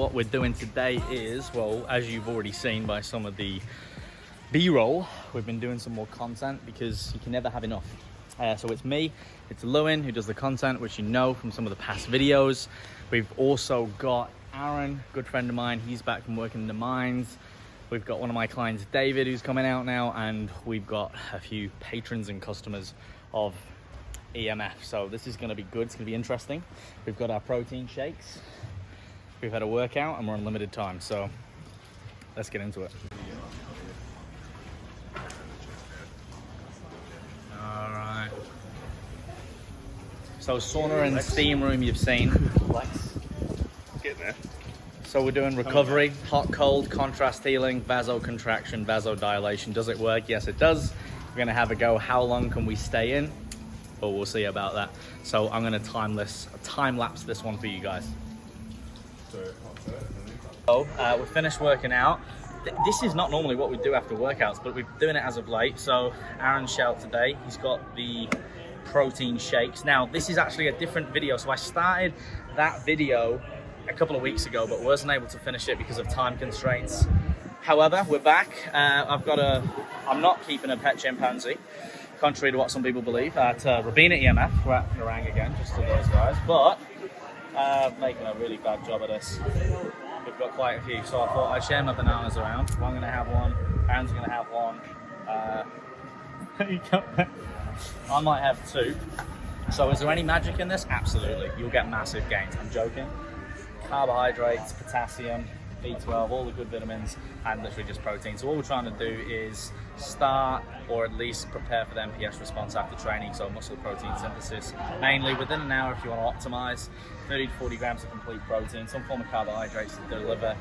what we're doing today is, well, as you've already seen by some of the B-roll, we've been doing some more content because you can never have enough. So it's me, it's Lewin who does the content, which you know from some of the past videos. We've also got Aaron, good friend of mine. He's back from working in the mines. We've got one of my clients, David, who's coming out now, and we've got a few patrons and customers of EMF. So this is going to be good. It's going to be interesting. We've got our protein shakes. We've had a workout and we're on limited time. So let's get into it. All right. So sauna and steam room you've seen. Get there. So we're doing recovery, hot, cold, contrast healing, vasocontraction, vasodilation. Does it work? Yes, it does. We're going to have a go. How long can we stay in? But we'll see about that. So I'm going to time lapse this one for you guys. So we're finished working out. This is not normally what we do after workouts, but we're doing it as of late. So Aaron's shout today. He's got the protein shakes. Now, this is actually a different video. So I started that video a couple of weeks ago, but wasn't able to finish it because of time constraints. However, we're back. I'm not keeping a pet chimpanzee, contrary to what some people believe, at Rabina EMF. We're at Nerang again, just to those guys, but making a really bad job of this. We've got quite a few, so I thought I'd share my bananas around. I'm going to have one, Aaron's going to have one. I might have two. So is there any magic in this? Absolutely. You'll get massive gains. I'm joking. Carbohydrates, potassium, B12, all the good vitamins, and literally just protein. So all we're trying to do is start or at least prepare for the MPS response after training, so muscle protein synthesis, mainly within an hour if you want to optimize, 30 to 40 grams of complete protein, some form of carbohydrates to deliver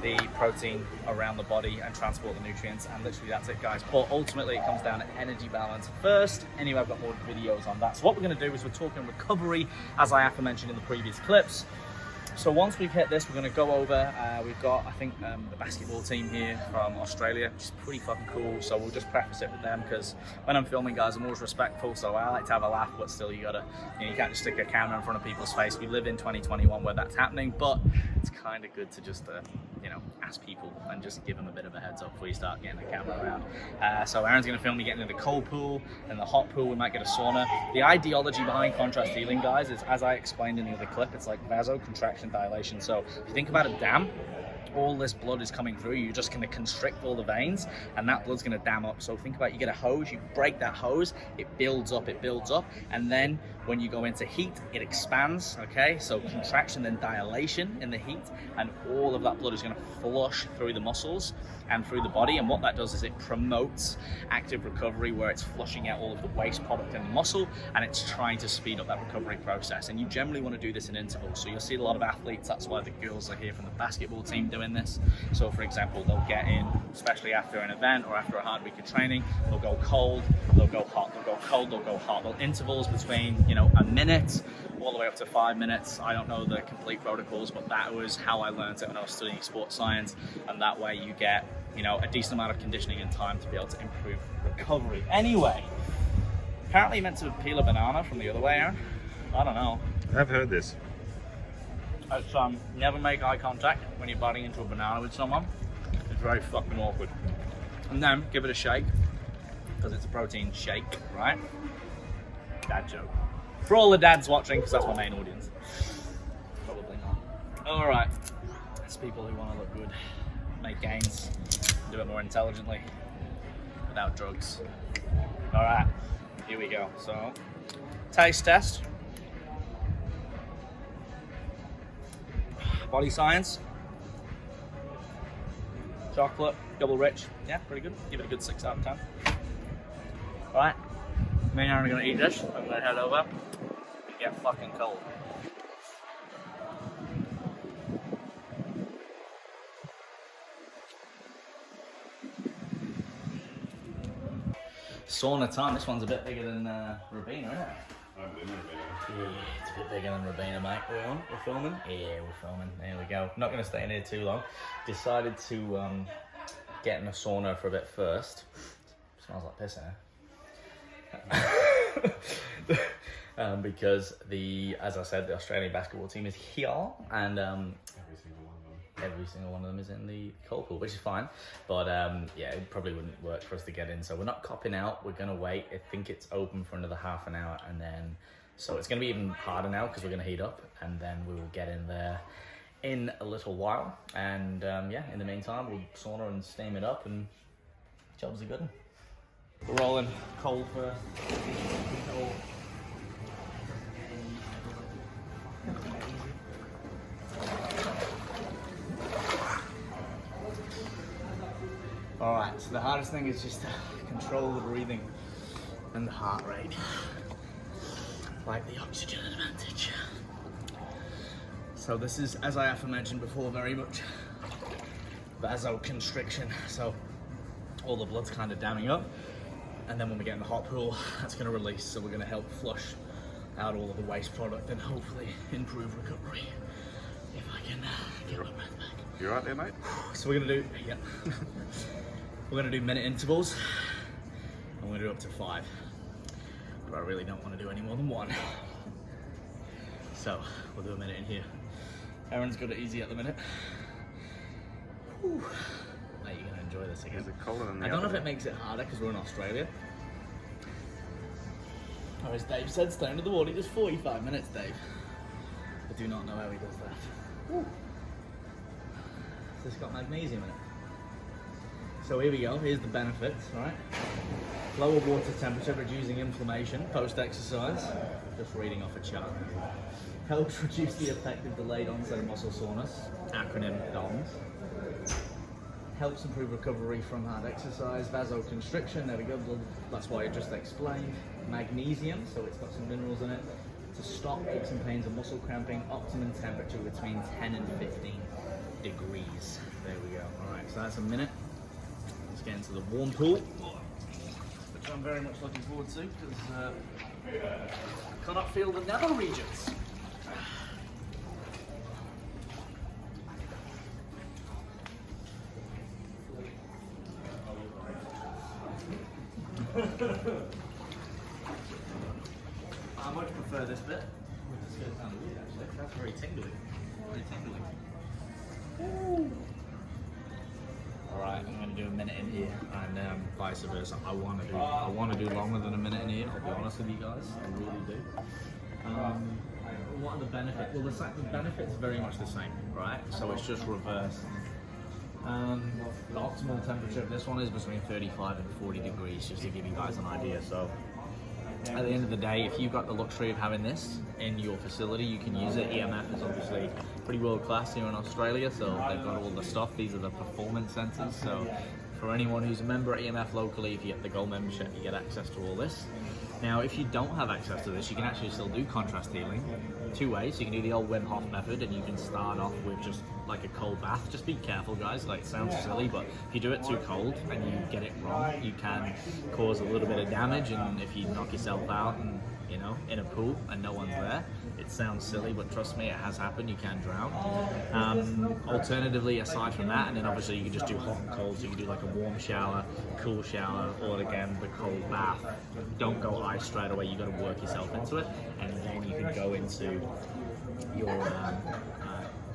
the protein around the body and transport the nutrients, and literally that's it, guys. But ultimately it comes down to energy balance first. Anyway, I've got more videos on that. So what we're going to do is we're talking recovery, as I aforementioned in the previous clips. So once we've hit this, we're going to go over, we've got, I think, the basketball team here from Australia, which is pretty fucking cool. So we'll just preface it with them, because when I'm filming, guys, I'm always respectful. So I like to have a laugh, but still you gotta, you can't just stick a camera in front of people's face. We live in 2021 where that's happening, but it's kind of good to just, ask people and just give them a bit of a heads up before you start getting the camera around. So Aaron's going to film me getting in the cold pool and the hot pool. We might get a sauna. The ideology behind contrast healing, guys, is, as I explained in the other clip, it's like vasocontraction, dilation. So if you think about a dam, all this blood is coming through, you're just going to constrict all the veins and that blood's going to dam up. So think about, you get a hose, you break that hose, it builds up, and then when you go into heat, it expands, okay? So contraction, then dilation in the heat, and all of that blood is going to flush through the muscles and through the body, and what that does is it promotes active recovery, where it's flushing out all of the waste product in the muscle, and it's trying to speed up that recovery process. And you generally want to do this in intervals. So you'll see a lot of athletes, that's why the girls are here from the basketball team doing this. So for example, they'll get in, especially after an event or after a hard week of training, they'll go cold, they'll go hot, they'll go cold, they'll go hot. They'll intervals between, a minute all the way up to 5 minutes. I don't know the complete protocols, but that was how I learned it when I was studying sports science, and that way you get a decent amount of conditioning and time to be able to improve recovery. Anyway, apparently you're meant to peel a banana from the other way, Aaron. I don't know. I've heard this. It's never make eye contact when you're biting into a banana with someone. It's very fucking awkward. And then give it a shake, because it's a protein shake, right? Dad joke. For all the dads watching, because that's my main audience. Probably not. All right. It's people who want to look good, make gains, do it more intelligently, without drugs. All right, here we go. So, taste test. Body science. Chocolate, double rich. Yeah, pretty good. Give it a good 6 out of 10. All right, me and Aaron are gonna eat this. I'm gonna head over. Get fucking cold. Sauna time. This one's a bit bigger than Rabina, isn't it? I've been there, Yeah, it's a bit bigger than Rabina, mate. We're on? We're filming? Yeah, we're filming. There we go. Not going to stay in here too long. Decided to get in a sauna for a bit first. Smells like piss in here. Because as I said, the Australian basketball team is here, and every single one of them. every single one of them is in the cold pool, which is fine. But yeah, it probably wouldn't work for us to get in. So we're not copping out. We're gonna wait. I think it's open for another half an hour, and then so it's gonna be even harder now because we're gonna heat up, and then we will get in there in a little while. And yeah, in the meantime, we'll sauna and steam it up, and jobs are good. We're rolling cold first. All right, so the hardest thing is just to control the breathing and the heart rate, like the oxygen advantage. So this is, as I have mentioned before, very much vasoconstriction. So all the blood's kind of damming up, and then when we get in the hot pool, that's going to release. So we're going to help flush out all of the waste product and hopefully improve recovery if I can get my breath back. You right there, mate? So we're going to do, yeah. We're going to do minute intervals, and we're going to do up to 5. But I really don't want to do any more than 1. So we'll do a minute in here. Aaron's got it easy at the minute. Whew. Mate, you're going to enjoy this again. Is it colder than the I don't know other? if it makes it harder because we're in Australia. Or as Dave said, stay under the water just 45 minutes, Dave. I do not know how he does that. Whew. This has got magnesium in it. So here we go, here's the benefits, right? Lower water temperature, reducing inflammation post-exercise. Just reading off a chart. Helps reduce the effective delayed onset of muscle soreness, acronym DOMS. Helps improve recovery from hard exercise, vasoconstriction, there we go, that's why I just explained. Magnesium, so it's got some minerals in it. To stop aches and pains and muscle cramping, optimum temperature between 10 and 15 degrees. There we go, all right, so that's a minute. Let's get into the warm pool, which I'm very much looking forward to because I cannot feel the nether regions. I much prefer this bit. This goes down the wood actually. That's very tingly. Very tingly. Ooh. Alright, I'm going to do a minute in here and vice versa. I want to do longer than a minute in here, I'll be honest with you guys, I really do. What are the benefits? Well, the benefits are very much the same, right? So it's just reversed. The optimal temperature of this one is between 35 and 40 degrees, just to give you guys an idea. So at the end of the day, if you've got the luxury of having this in your facility, you can use it. EMF is obviously pretty world class here in Australia, so they've got all the stuff. These are the performance centers. So for anyone who's a member at EMF locally, if you get the gold membership, you get access to all this. Now, if you don't have access to this, you can actually still do contrast healing 2 ways. You can do the old Wim Hof method, and you can start off with just like a cold bath. Just be careful, guys. Like, it sounds silly, but if you do it too cold and you get it wrong, you can cause a little bit of damage. And if you knock yourself out and, you know, in a pool and no one's there, it sounds silly, but trust me, it has happened. You can drown. Alternatively, aside from that, and then obviously you can just do hot and cold. So you can do like a warm shower, cool shower, or again the cold bath. Don't go ice straight away. You got to work yourself into it, and then you can go into your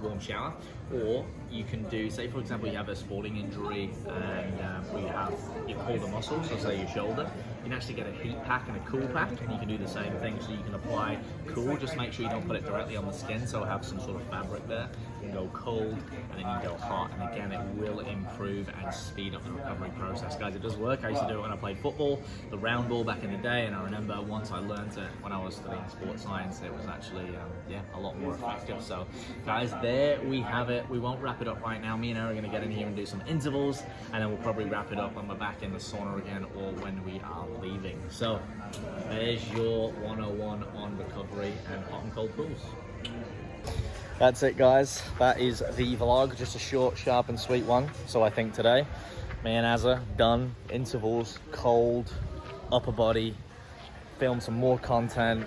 warm shower. Or you can do, say for example, you have a sporting injury and you pulled a muscle, so say your shoulder. You can actually get a heat pack and a cool pack, and you can do the same thing. So you can apply cool, just make sure you don't put it directly on the skin, so have some sort of fabric there. You can go cold, and then you can go hot, and again, it will improve and speed up the recovery process. Guys, it does work. I used to do it when I played football, the round ball back in the day, and I remember once I learned it when I was studying sports science, it was actually, a lot more effective. So, guys, there we have it. We won't wrap it up right now. Me and Aaron are going to get in here and do some intervals, and then we'll probably wrap it up when we're back in the sauna again, or when we are leaving. So there's your 101 on recovery and hot and cold pools. That's it, guys. That is the vlog. Just a short, sharp and sweet one. So I think today, me and Azza done intervals, cold, upper body, filmed some more content,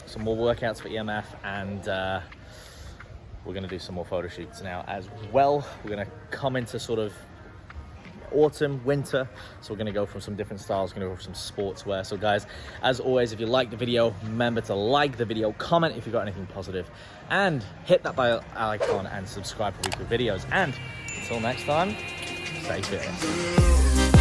some more workouts for EMF, and we're going to do some more photo shoots now as well. We're going to come into sort of autumn, winter. So we're gonna go from some different styles, gonna go for some sportswear. So guys, as always, if you like the video, remember to like the video, comment if you got anything positive, and hit that bell icon and subscribe for weekly videos. And until next time, stay fit.